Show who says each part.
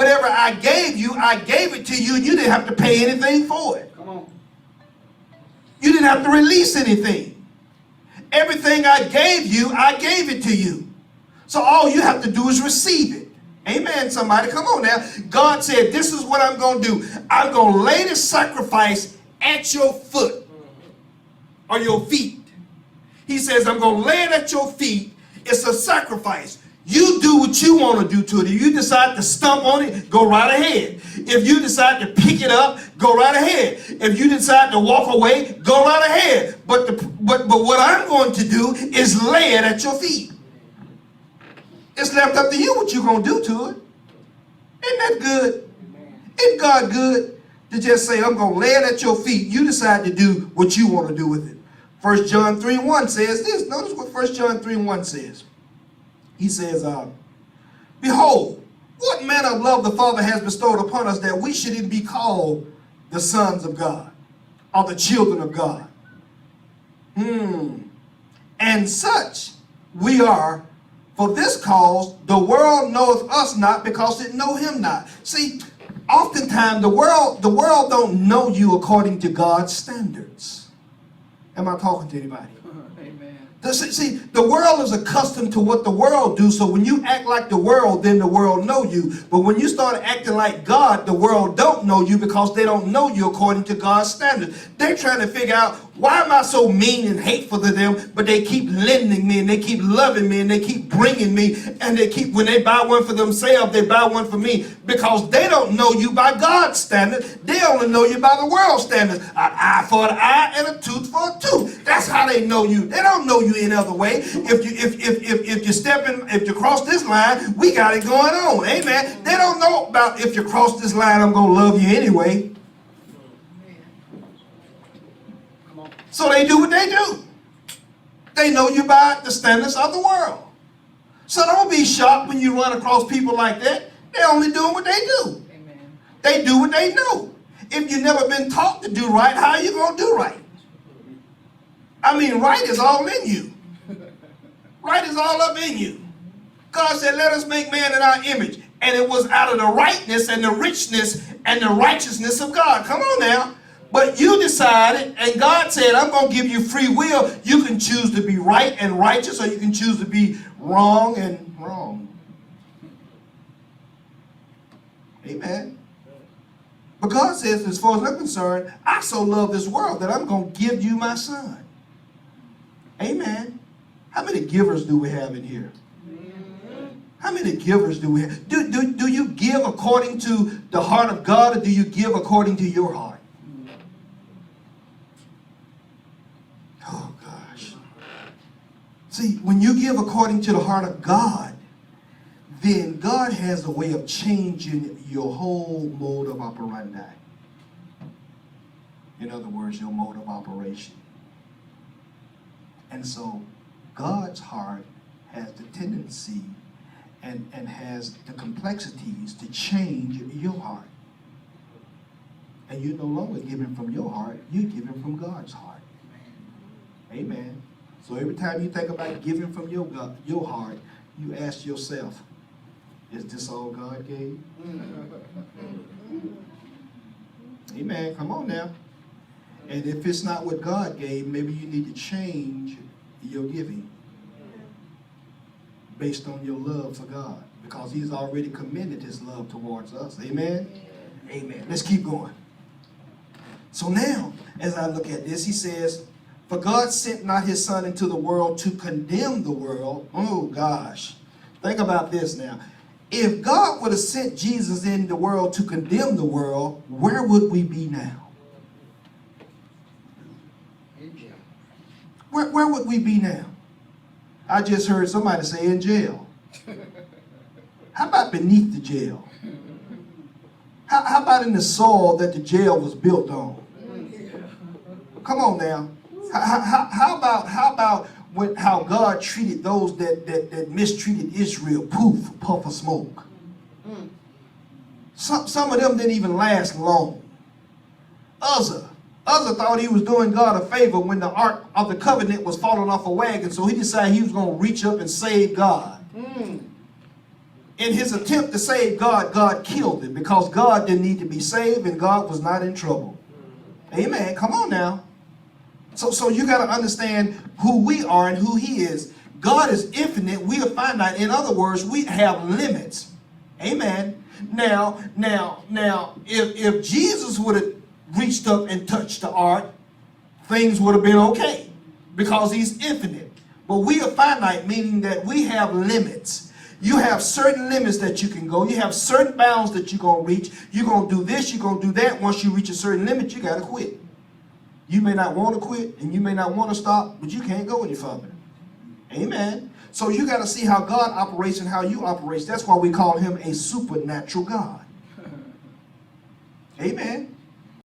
Speaker 1: whatever I gave it to you, and you didn't have to pay anything for it.
Speaker 2: Come on.
Speaker 1: You didn't have to release anything. Everything I gave it to you. So all you have to do is receive it. Amen, somebody. Come on now. God said, this is what I'm going to do. I'm going to lay the sacrifice at your foot or your feet. He says, I'm going to lay it at your feet. It's a sacrifice. You do what you want to do to it. If you decide to stomp on it, go right ahead. If you decide to pick it up, go right ahead. If you decide to walk away, go right ahead. But what I'm going to do is lay it at your feet. It's left up to you what you're going to do to it. Isn't that good? Isn't God good to just say, I'm going to lay it at your feet. You decide to do what you want to do with it. 1 John 3:1 says this. Notice what 1 John 3:1 says. He says, behold, what manner of love the Father has bestowed upon us that we should be called the sons of God, or the children of God. And such we are. For this cause the world knoweth us not, because it know him not. See, oftentimes the world don't know you according to God's standards. Am I talking to anybody?
Speaker 2: Amen.
Speaker 1: See, the world is accustomed to what the world do, so when you act like the world, then the world know you. But when you start acting like God, the world don't know you, because they don't know you according to God's standards. They're trying to figure out, why am I so mean and hateful to them? But they keep lending me, and they keep loving me, and they keep bringing me, and they keep, when they buy one for themselves, they buy one for me, because they don't know you by God's standards. They only know you by the world's standards. An eye for an eye and a tooth for a tooth. That's how they know you. They don't know you any other way. If you cross this line, we got it going on. Amen. They don't know about, if you cross this line, I'm gonna love you anyway. So they do what they do. They know you by the standards of the world. So don't be shocked when you run across people like that. They're only doing what they do.
Speaker 2: Amen.
Speaker 1: They do what they know. If you've never been taught to do right, how are you going to do right? I mean, right is all in you. Right is all up in you. God said, let us make man in our image. And it was out of the rightness and the richness and the righteousness of God. Come on now. But you decided, and God said, I'm going to give you free will. You can choose to be right and righteous, or you can choose to be wrong and wrong. Amen. But God says, as far as I'm concerned, I so love this world that I'm going to give you my son. Amen. How many givers do we have in here? How many givers do we have? Do you give according to the heart of God, or do you give according to your heart? Oh, gosh. See, when you give according to the heart of God, then God has a way of changing your whole mode of operandi. In other words, your mode of operation. And so God's heart has the tendency and has the complexities to change your heart. And you're no longer giving from your heart, you're giving from God's heart. Amen. So every time you think about giving from your heart, you ask yourself, is this all God gave? Amen. Come on now. And if it's not what God gave, maybe you need to change your giving based on your love for God, because he's already commended his love towards us. Amen? Amen. Let's keep going. So now, as I look at this, he says, for God sent not his son into the world to condemn the world. Oh, gosh. Think about this now. If God would have sent Jesus in the world to condemn the world, where would we be now?
Speaker 2: In jail.
Speaker 1: Where would we be now? I just heard somebody say in jail. How about beneath the jail? How about in the soil that the jail was built on? Come on now. How about how God treated those that mistreated Israel? Poof, puff of smoke. Some of them didn't even last long. Uzzah thought he was doing God a favor when the Ark of the Covenant was falling off a wagon, so he decided he was going to reach up and save God. in his attempt to save God, God killed him because God didn't need to be saved and God was not in trouble. Amen. Come on now. So you got to understand who we are and who he is. God is infinite. We are finite. In other words, we have limits. Amen. Now, if Jesus would have reached up and touched the ark, things would have been okay because he's infinite. But we are finite, meaning that we have limits. You have certain limits that you can go. You have certain bounds that you're going to reach. You're going to do this, you're going to do that. Once you reach a certain limit, you got to quit. You may not want to quit and you may not want to stop, but you can't go any further. Amen. So you got to see how God operates and how you operate. That's why we call him a supernatural God. Amen.